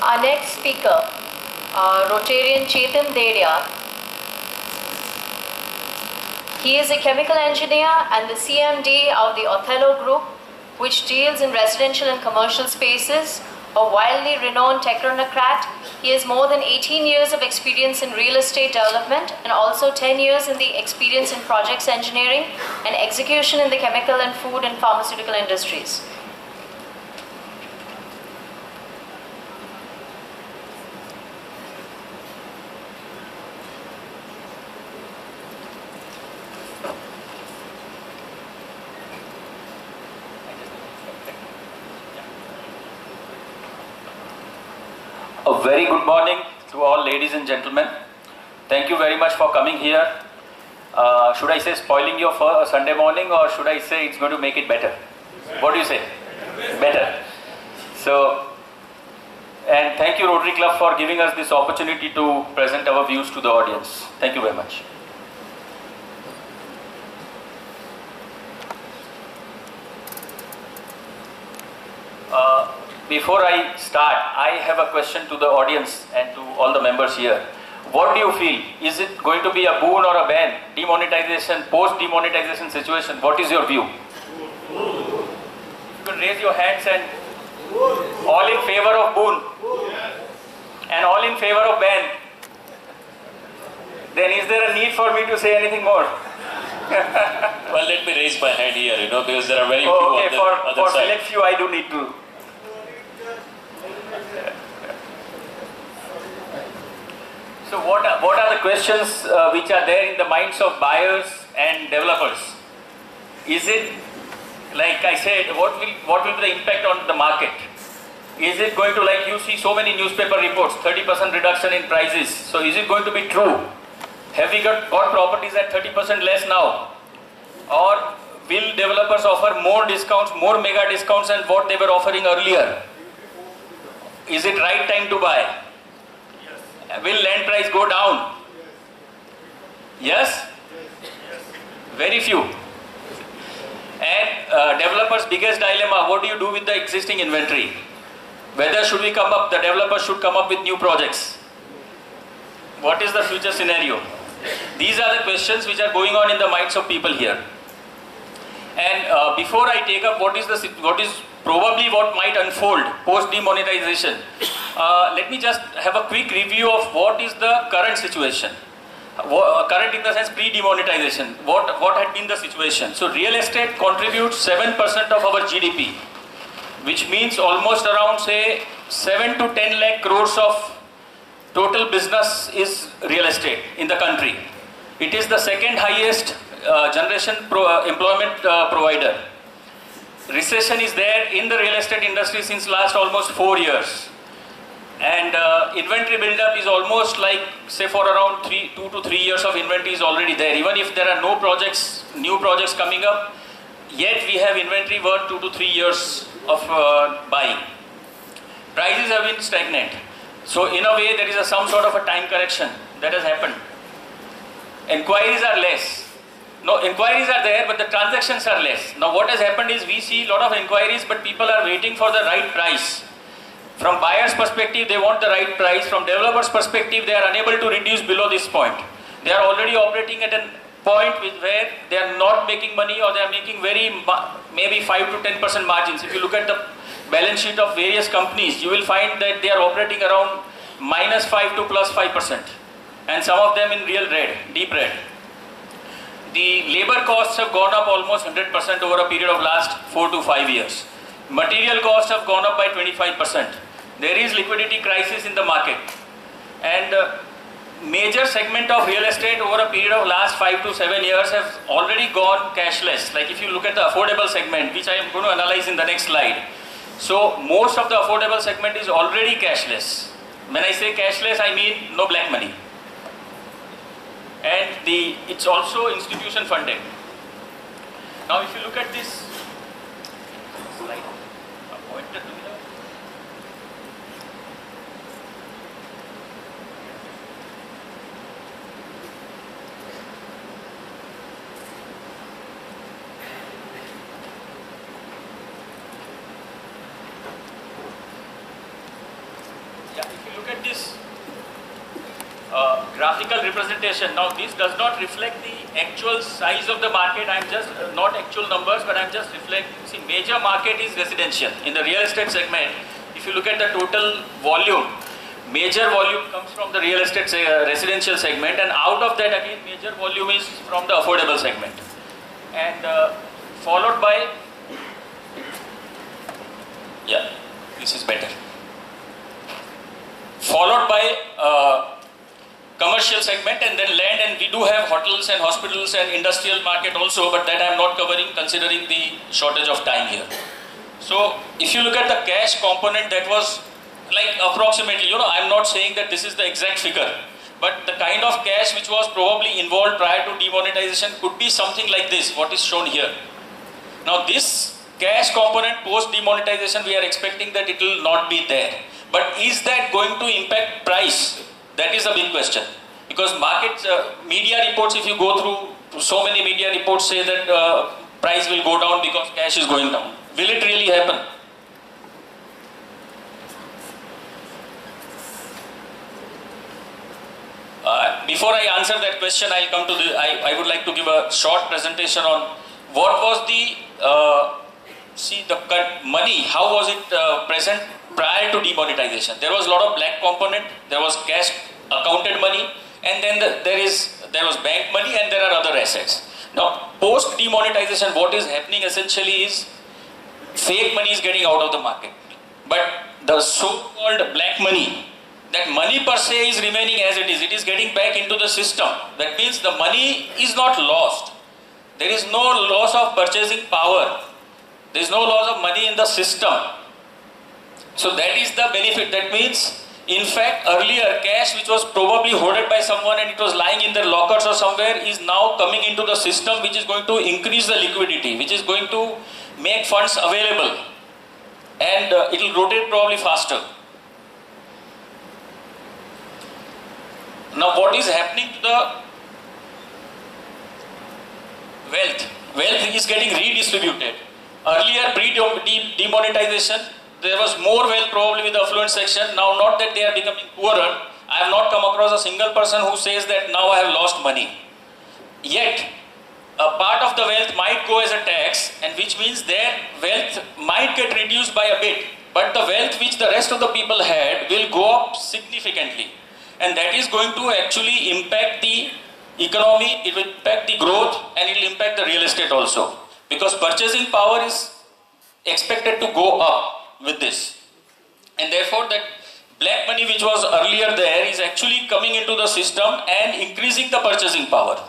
Our next speaker, Rotarian Chetan Dedhia. He is a chemical engineer and the CMD of the Othello Group, which deals in residential and commercial spaces. A wildly renowned technocrat, he has more than 18 years of experience in real estate development and also 10 years in the experience in projects engineering and execution in the chemical and food and pharmaceutical industries. A very good morning to all ladies and gentlemen. Thank you very much for coming here. Should I say spoiling your Sunday morning, or should I say it's going to make it better? What do you say? Better. So, and thank you Rotary Club for giving us this opportunity to present our views to the audience. Thank you very much. Before I start, I have a question to the audience and to all the members here. What do you feel? Is it going to be a boon or a ban? Demonetization, post-demonetization situation, what is your view? You can raise your hands and all in favor of boon and all in favor of ban. Then is there a need for me to say anything more? Well, let me raise my hand here, because there are very few okay, on the other for side. select few I do need to. So what are the questions which are there in the minds of buyers and developers? Is it, like I said, what will be the impact on the market? Is it going to, like you see so many newspaper reports, 30% reduction in prices. So is it going to be true? Have we got properties at 30% less now? Or will developers offer more discounts, more mega discounts than what they were offering earlier? Is it right time to buy? Will land price go down? Yes? Very few. And developers' biggest dilemma, what do you do with the existing inventory? Whether the developers should come up with new projects. What is the future scenario? These are the questions which are going on in the minds of people here. And before I take up what is probably what might unfold post demonetization, let me just have a quick review of what is the current situation. Current in the sense pre-demonetization. What had been the situation? So real estate contributes 7% of our GDP, which means almost around say 7 to 10 lakh crores of total business is real estate in the country. It is the second highest employment provider. Recession is there in the real estate industry since last almost 4 years. And inventory build-up is almost like, say for around 2 to 3 years of inventory is already there. Even if there are no projects, new projects coming up, yet we have inventory worth 2 to 3 years of buying. Prices have been stagnant. So in a way there is some sort of a time correction that has happened. Inquiries are less. No, inquiries are there, but the transactions are less. Now what has happened is we see a lot of inquiries, but people are waiting for the right price. From buyer's perspective, they want the right price. From developer's perspective, they are unable to reduce below this point. They are already operating at a point where they are not making money, or they are making maybe 5 to 10% margins. If you look at the balance sheet of various companies, you will find that they are operating around -5 to +5%. And some of them in real red, deep red. The labor costs have gone up almost 100% over a period of last 4 to 5 years. Material costs have gone up by 25%. There is liquidity crisis in the market. And major segment of real estate over a period of last 5 to 7 years have already gone cashless. Like if you look at the affordable segment, which I am going to analyze in the next slide. So most of the affordable segment is already cashless. When I say cashless, I mean no black money. And it's also institution funded. Now if you look at this slide, pointer to the Yeah. look at this graphical representation, now this does not reflect the actual size of the market. I'm just not actual numbers, but I'm just reflecting. See, major market is residential. In the real estate segment, if you look at the total volume, major volume comes from the real estate residential segment, and out of that again major volume is from the affordable segment, and followed by, yeah, this is better, followed by commercial segment, and then land, and we do have hotels and hospitals and industrial market also, but that I am not covering considering the shortage of time here. So if you look at the cash component, that was like approximately, I am not saying that this is the exact figure, but the kind of cash which was probably involved prior to demonetization could be something like this, what is shown here. Now this cash component post demonetization, we are expecting that it will not be there. But is that going to impact price? That is a big question. Because market media reports, if you go through, so many media reports say that price will go down because cash is going down. Will it really happen? Before I answer that question, I'll come to the. I would like to give a short presentation on what was the money. How was it present prior to demonetization? There was a lot of black component. There was cash accounted money, and then there was bank money, and there are other assets. Now, post demonetization, what is happening essentially is fake money is getting out of the market, but the so-called black money. That money per se is remaining as it is. It is getting back into the system. That means the money is not lost. There is no loss of purchasing power. There is no loss of money in the system. So that is the benefit. That means, in fact, earlier cash which was probably hoarded by someone and it was lying in their lockers or somewhere is now coming into the system, which is going to increase the liquidity, which is going to make funds available, and it will rotate probably faster. Now what is happening to the wealth? Wealth is getting redistributed. Earlier pre-demonetization, there was more wealth probably with the affluent section. Now not that they are becoming poorer. I have not come across a single person who says that now I have lost money. Yet, a part of the wealth might go as a tax, and which means their wealth might get reduced by a bit. But the wealth which the rest of the people had will go up significantly. And that is going to actually impact the economy, it will impact the growth, and it will impact the real estate also. Because purchasing power is expected to go up with this. And therefore that black money which was earlier there is actually coming into the system and increasing the purchasing power.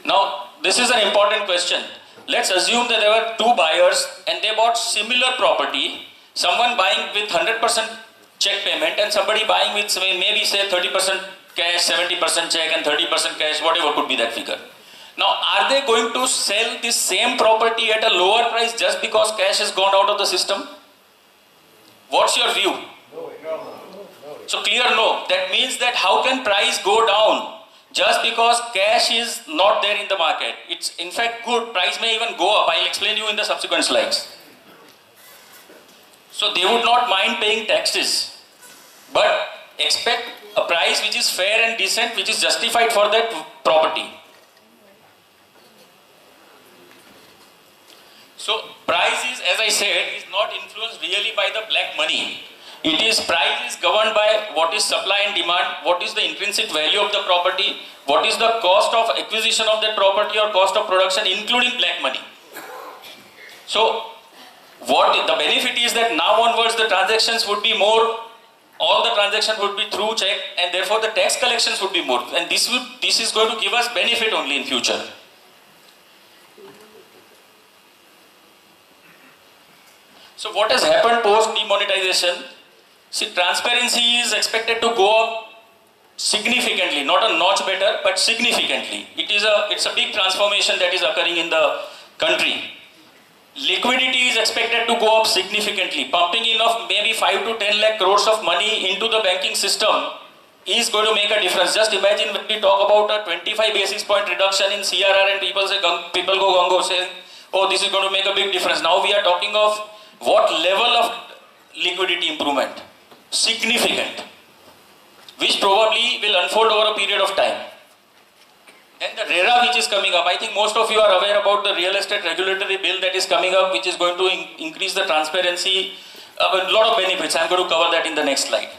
Now, this is an important question. Let's assume that there were two buyers and they bought similar property, someone buying with 100% check payment and somebody buying with maybe say 30% cash, 70% check and 30% cash, whatever could be that figure. Now, are they going to sell this same property at a lower price just because cash has gone out of the system? What's your view? No. So clear no. That means that how can price go down just because cash is not there in the market? It's in fact good. Price may even go up. I'll explain you in the subsequent slides. So they would not mind paying taxes, but expect a price which is fair and decent, which is justified for that property. So price is, as I said, is not influenced really by the black money. It is price is governed by what is supply and demand, what is the intrinsic value of the property, what is the cost of acquisition of that property or cost of production, including black money. So what the benefit is that now onwards the transactions would be more, all the transactions would be through check, and therefore the tax collections would be more, and this is going to give us benefit only in future. So what has happened post demonetization? See, transparency is expected to go up significantly, not a notch better, but significantly. It's a big transformation that is occurring in the country. Liquidity is expected to go up significantly. Pumping in of maybe 5 to 10 lakh crores of money into the banking system is going to make a difference. Just imagine when we talk about a 25 basis point reduction in CRR and people go gung-ho saying, oh, this is going to make a big difference. Now we are talking of what level of liquidity improvement, significant, which probably will unfold over a period of time. Then the RERA which is coming up, I think most of you are aware about the real estate regulatory bill that is coming up, which is going to increase the transparency, a lot of benefits. I'm going to cover that in the next slide.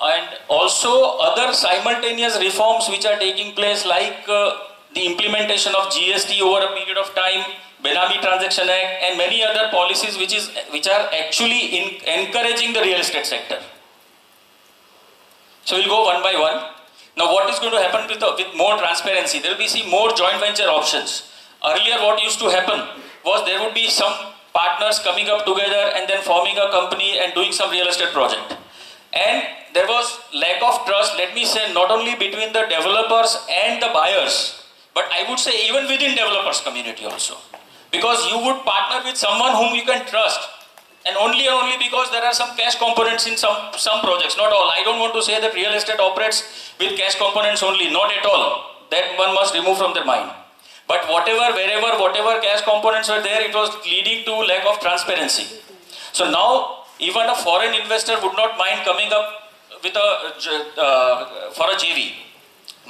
And also other simultaneous reforms which are taking place, like the implementation of GST over a period of time, Benami Transaction Act, and many other policies which are actually encouraging the real estate sector. So we'll go one by one. Now what is going to happen with more transparency? There will be more joint venture options. Earlier what used to happen was there would be some partners coming up together and then forming a company and doing some real estate project. And there was lack of trust, let me say, not only between the developers and the buyers, but I would say even within developers community also. Because you would partner with someone whom you can trust. And only because there are some cash components in some projects, not all. I don't want to say that real estate operates with cash components only, not at all. That one must remove from their mind. But whatever cash components were there, it was leading to lack of transparency. So now, even a foreign investor would not mind coming up with for a JV.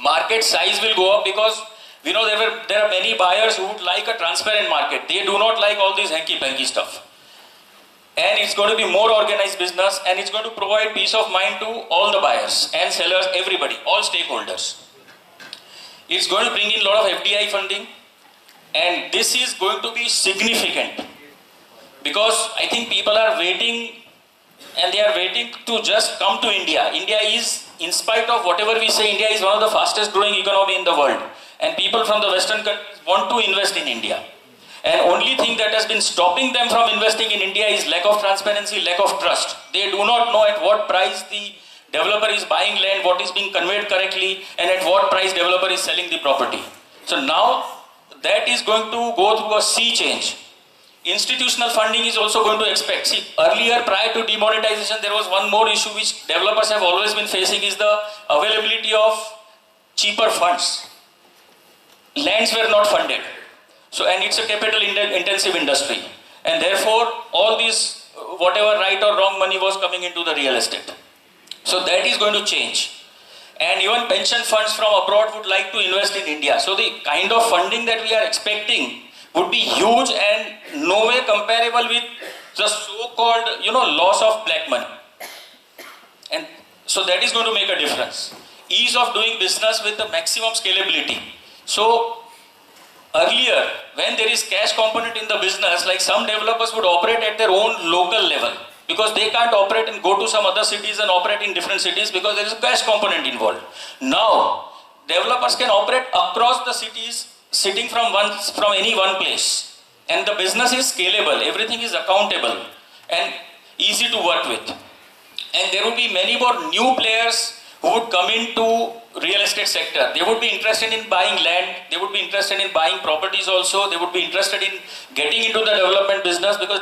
Market size will go up because we know there are many buyers who would like a transparent market. They do not like all this hanky-panky stuff. And it's going to be more organized business, and it's going to provide peace of mind to all the buyers and sellers, everybody, all stakeholders. It's going to bring in a lot of FDI funding, and this is going to be significant because I think people are waiting, and they are waiting to just come to India. India is, in spite of whatever we say, India is one of the fastest growing economy in the world, and people from the Western countries want to invest in India. And only thing that has been stopping them from investing in India is lack of transparency, lack of trust. They do not know at what price the developer is buying land, what is being conveyed correctly, and at what price developer is selling the property. So now that is going to go through a sea change. Institutional funding is also going to expect. See, earlier prior to demonetisation, there was one more issue which developers have always been facing, is the availability of cheaper funds. Lands were not funded. So, and it's a capital intensive industry, and therefore all these whatever right or wrong money was coming into the real estate. So that is going to change, and even pension funds from abroad would like to invest in India. So the kind of funding that we are expecting would be huge and no way comparable with the so-called loss of black money. And so that is going to make a difference. Ease of doing business with the maximum scalability. So earlier, when there is cash component in the business, like some developers would operate at their own local level because they can't operate and go to some other cities and operate in different cities because there is a cash component involved. Now, developers can operate across the cities, sitting from any one place, and the business is scalable, everything is accountable and easy to work with. And there will be many more new players who would come into real estate sector. They would be interested in buying land, they would be interested in buying properties also, they would be interested in getting into the development business because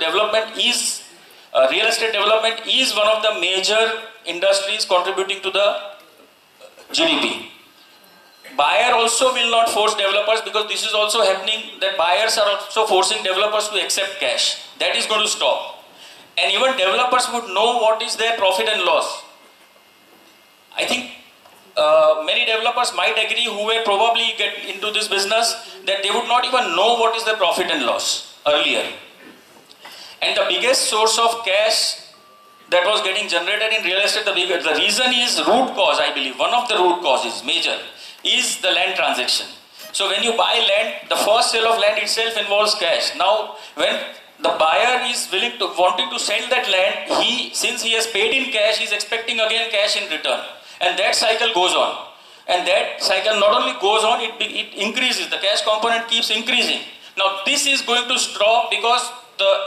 real estate development is one of the major industries contributing to the GDP. Buyer also will not force developers because this is also happening, that buyers are also forcing developers to accept cash. That is going to stop. And even developers would know what is their profit and loss. I think many developers might agree who will probably get into this business that they would not even know what is the profit and loss earlier. And the biggest source of cash that was getting generated in real estate, the reason is root cause, I believe. One of the root causes, major, is the land transaction. So when you buy land, the first sale of land itself involves cash. Now, when the buyer is wanting to sell that land, since he has paid in cash, he is expecting again cash in return. And that cycle goes on. And that cycle not only goes on, it increases. The cash component keeps increasing. Now this is going to stop because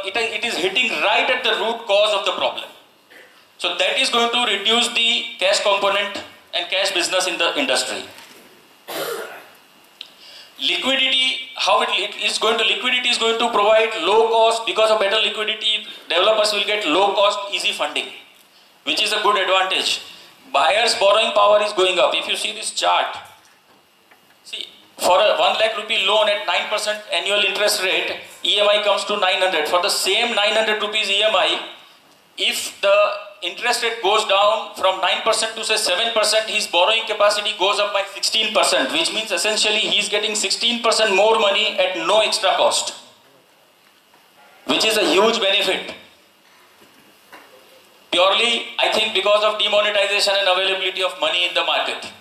it is hitting right at the root cause of the problem. So that is going to reduce the cash component and cash business in the industry. Liquidity, liquidity is going to provide low cost. Because of better liquidity, developers will get low cost, easy funding, which is a good advantage. Buyers' borrowing power is going up. If you see this chart, see, for a 1 lakh rupee loan at 9% annual interest rate, EMI comes to 900. For the same 900 rupees EMI, if the interest rate goes down from 9% to say 7%, his borrowing capacity goes up by 16%, which means essentially he is getting 16% more money at no extra cost, which is a huge benefit. Purely, I think, because of demonetization and availability of money in the market.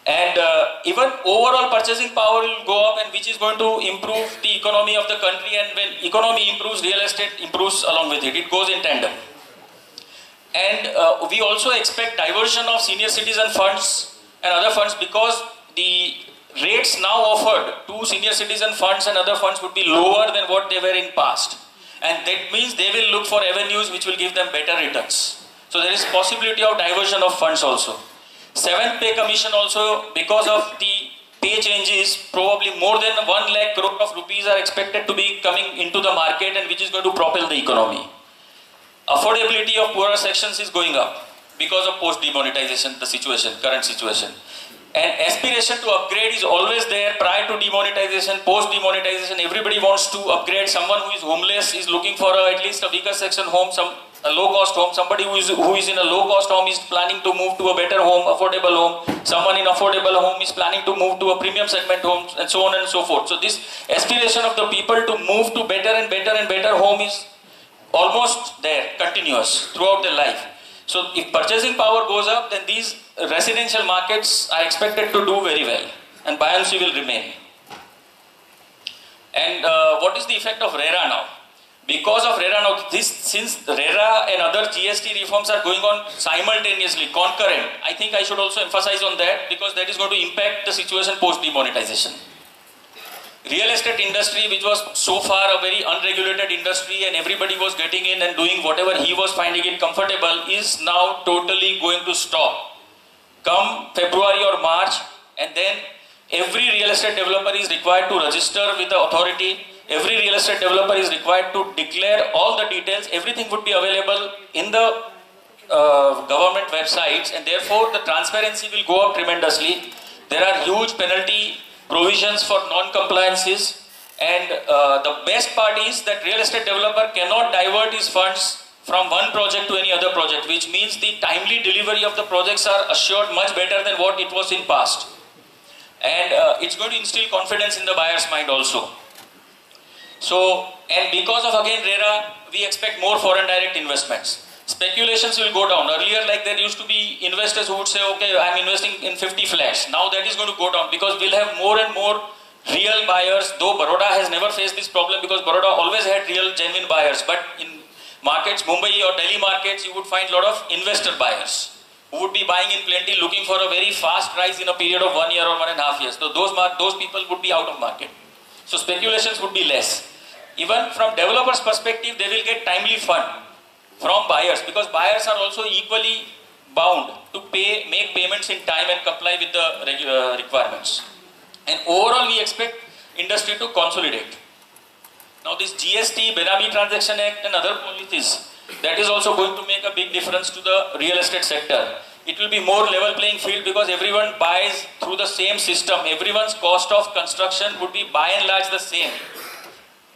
And even overall purchasing power will go up, and which is going to improve the economy of the country, and when economy improves, real estate improves along with it. It goes in tandem. And we also expect diversion of senior citizen funds and other funds, because the rates now offered to senior citizen funds and other funds would be lower than what they were in past. And that means they will look for avenues which will give them better returns. So there is possibility of diversion of funds also. 7th pay commission also, because of the pay changes, probably more than 1 lakh crore of rupees are expected to be coming into the market, and which is going to propel the economy. Affordability of poorer sections is going up because of post-demonetization, the situation, current situation. And aspiration to upgrade is always there prior to demonetization, post-demonetization. Everybody wants to upgrade. Someone who is homeless is looking for at least a weaker section home, a low-cost home. Somebody who is in a low-cost home is planning to move to a better home, affordable home. Someone in affordable home is planning to move to a premium segment home, and so on and so forth. So this aspiration of the people to move to better and better and better home is almost there, continuous throughout their life. So if purchasing power goes up, then these residential markets are expected to do very well, and buoyancy will remain. And what is the effect of RERA now? Because of RERA now, since RERA and other GST reforms are going on simultaneously, concurrent, I think I should also emphasize on that, because that is going to impact the situation post-demonetization. Real estate industry, which was so far a very unregulated industry and everybody was getting in and doing whatever he was finding it comfortable, is now totally going to stop. Come February or March, and then every real estate developer is required to register with the authority. Every real estate developer is required to declare all the details. Everything would be available in the government websites, and therefore the transparency will go up tremendously. There are huge penalty provisions for non-compliances, and the best part is that real estate developer cannot divert his funds from one project to any other project, which means the timely delivery of the projects are assured much better than what it was in past. And it's going to instill confidence in the buyer's mind also. So, and because of again RERA, we expect more foreign direct investments. Speculations will go down. Earlier, like, there used to be investors who would say, okay, I'm investing in 50 flats. Now that is going to go down, because we'll have more and more real buyers, though Baroda has never faced this problem, because Baroda always had real, genuine buyers. But in markets, Mumbai or Delhi markets, you would find a lot of investor buyers who would be buying in plenty, looking for a very fast rise in a period of 1 year or 1.5 years. So those people would be out of market. So speculations would be less. Even from developers' perspective, they will get timely fund from buyers, because buyers are also equally bound to make payments in time and comply with the requirements. And overall, we expect industry to consolidate. Now this GST, Benami Transaction Act and other policies, that is also going to make a big difference to the real estate sector. It will be more level playing field, because everyone buys through the same system. Everyone's cost of construction would be by and large the same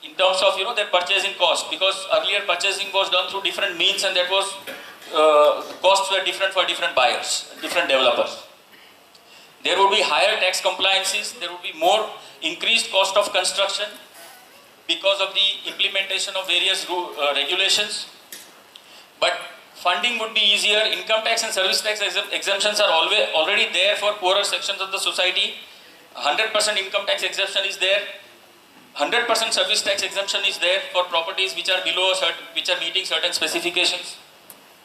in terms of their purchasing cost, because earlier purchasing was done through different means, and that was costs were different for different buyers, different developers. There would be higher tax compliances. There would be more increased cost of construction because of the implementation of various regulations. But funding would be easier. Income tax and service tax exemptions are already there for poorer sections of the society. 100% income tax exemption is there. 100% service tax exemption is there for properties which are which are meeting certain specifications.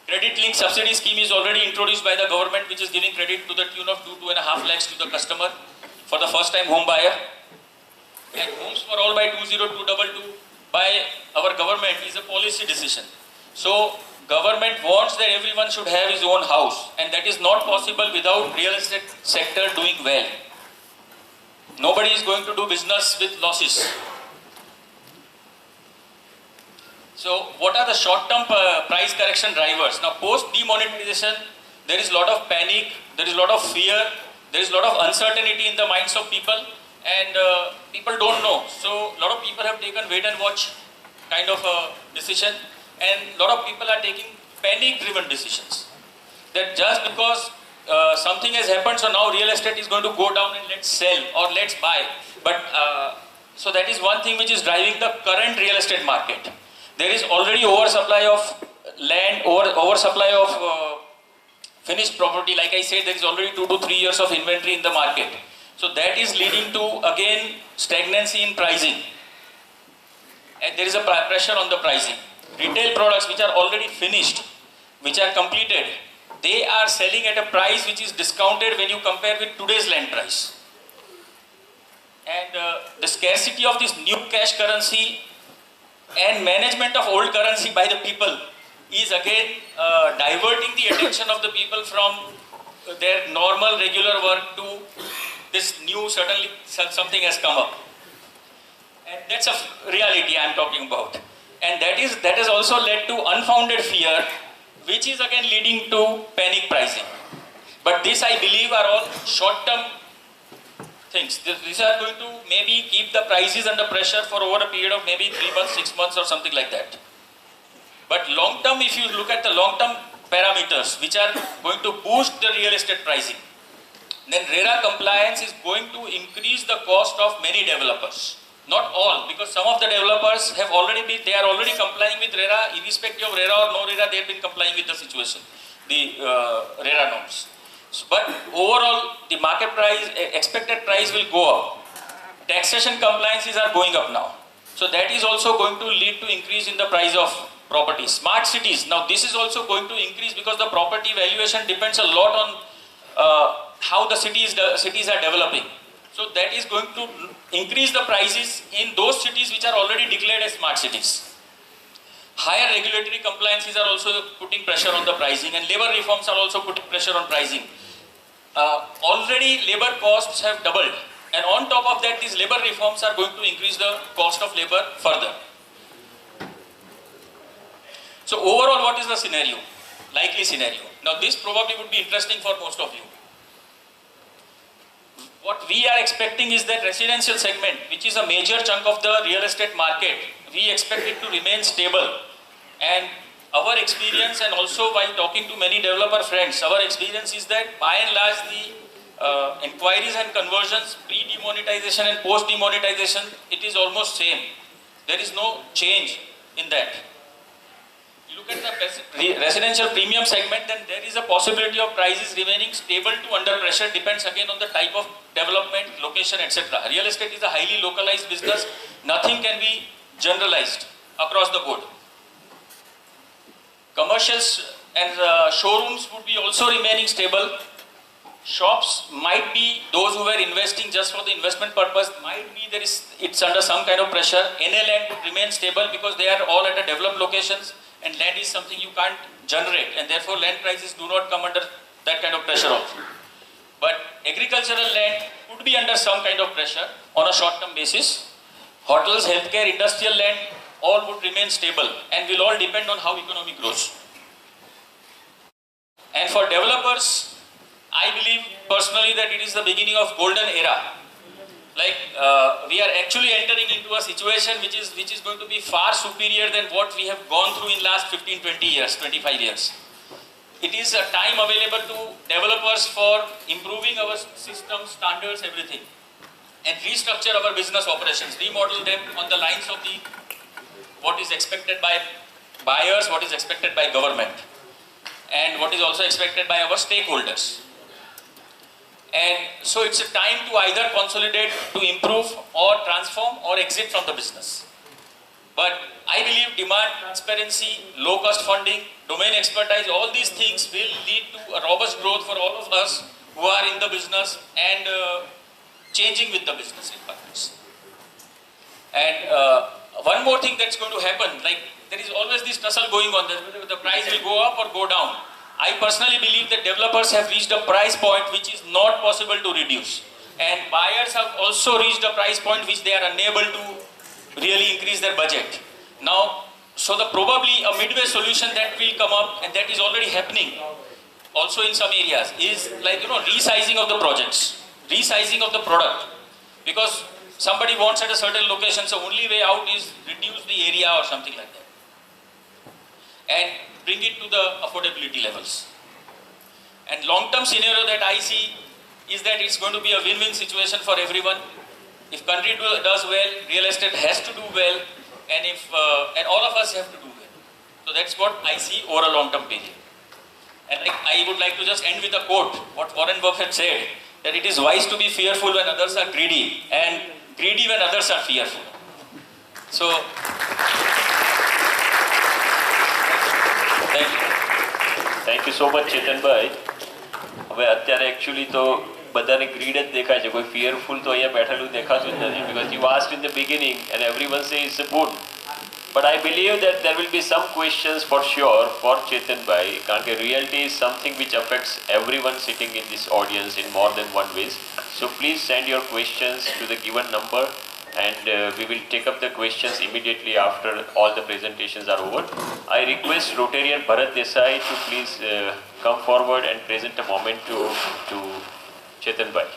Credit linked subsidy scheme is already introduced by the government, which is giving credit to the tune of 2.5 lakhs to the customer for the first time home buyer. And Homes for All by 20222 by our government is a policy decision. So government wants that everyone should have his own house, and that is not possible without real estate sector doing well. Nobody is going to do business with losses. So what are the short-term price correction drivers? Now post-demonetization, there is a lot of panic, there is a lot of fear, there is a lot of uncertainty in the minds of people, and people don't know. So a lot of people have taken wait and watch kind of a decision. and a lot of people are taking panic-driven decisions. That just because something has happened, so now real estate is going to go down and let's sell or let's buy. But so that is one thing which is driving the current real estate market. There is already oversupply of land, oversupply of finished property. Like I said, there is already 2 to 3 years of inventory in the market. So that is leading to, again, stagnancy in pricing. And there is a pressure on the pricing. Retail products which are already finished, which are completed, they are selling at a price which is discounted when you compare with today's land price. And the scarcity of this new cash currency and management of old currency by the people is again diverting the attention of the people from their normal regular work to this new, suddenly something has come up. And that's a reality I am talking about. And that has also led to unfounded fear, which is again leading to panic pricing. But this, I believe, are all short-term things. These are going to maybe keep the prices under pressure for over a period of maybe 3 months, 6 months or something like that. But long-term, if you look at the long-term parameters which are going to boost the real estate pricing, then RERA compliance is going to increase the cost of many developers. Not all, because some of the developers have already been, they are already complying with RERA, irrespective of RERA or no RERA, they have been complying with the situation, the RERA norms. But overall, the market price, expected price will go up. Taxation compliances are going up now. So that is also going to lead to increase in the price of property. Smart cities, now this is also going to increase because the property valuation depends a lot on how the cities are developing. So that is going to increase the prices in those cities which are already declared as smart cities. Higher regulatory compliances are also putting pressure on the pricing, and labor reforms are also putting pressure on pricing. Already labor costs have doubled, and on top of that, these labor reforms are going to increase the cost of labor further. So overall, what is the scenario? Likely scenario. Now this probably would be interesting for most of you. What we are expecting is that residential segment, which is a major chunk of the real estate market, we expect it to remain stable. And our experience, and also while talking to many developer friends, our experience is that by and large the inquiries and conversions, pre-demonetization and post-demonetization, it is almost same. There is no change in that. You look at the residential premium segment, then there is a possibility of prices remaining stable to under pressure, depends again on the type of development, location, etc. Real estate is a highly localized business. Nothing can be generalized across the board. Commercials and showrooms would be also remaining stable. Shops might be, those who were investing just for the investment purpose, might be it's under some kind of pressure. NA land would remain stable because they are all at a developed locations, and land is something you can't generate, and therefore land prices do not come under that kind of pressure also. But agricultural land could be under some kind of pressure on a short-term basis. Hotels, healthcare, industrial land, all would remain stable and will all depend on how economy grows. And for developers, I believe personally that it is the beginning of golden era. Like we are actually entering into a situation which is going to be far superior than what we have gone through in last 15, 20 years, 25 years. It is a time available to developers for improving our systems, standards, everything, and restructure our business operations, remodel them on the lines of what is expected by buyers, what is expected by government, and what is also expected by our stakeholders. And so it's a time to either consolidate, to improve, or transform, or exit from the business. But I believe demand, transparency, low-cost funding, domain expertise, all these things will lead to a robust growth for all of us who are in the business and changing with the business requirements. And one more thing that's going to happen, like there is always this tussle going on, whether the price will go up or go down. I personally believe that developers have reached a price point which is not possible to reduce. And buyers have also reached a price point which they are unable to really increase their budget. Now, so probably a midway solution that will come up, and that is already happening also in some areas, is like, resizing of the projects, resizing of the product. Because somebody wants at a certain location, so only way out is reduce the area or something like that. and bring it to the affordability levels. And long-term scenario that I see is that it's going to be a win-win situation for everyone. If country does well, real estate has to do well, and and all of us have to do well. So that's what I see over a long-term period. And I would like to just end with a quote, what Warren Buffett said, that it is wise to be fearful when others are greedy, and greedy when others are fearful. So, thank you. Thank you so much, Chetan bhai. હવે અત્યારે actually તો બધાને greed જ દેખાય છે, કોઈ fearful તો અહીંયા બેઠેલું દેખાતું જ નથી, because you asked in the beginning and everyone says it's a good. But I believe that there will be some questions for sure for Chetan bhai, કારણ કે reality is something which affects everyone sitting in this audience in more than one ways. So please send your questions to the given number, and we will take up the questions immediately after all the presentations are over. I request Rotarian Bharat Desai to please come forward and present a moment to Chetan bhai.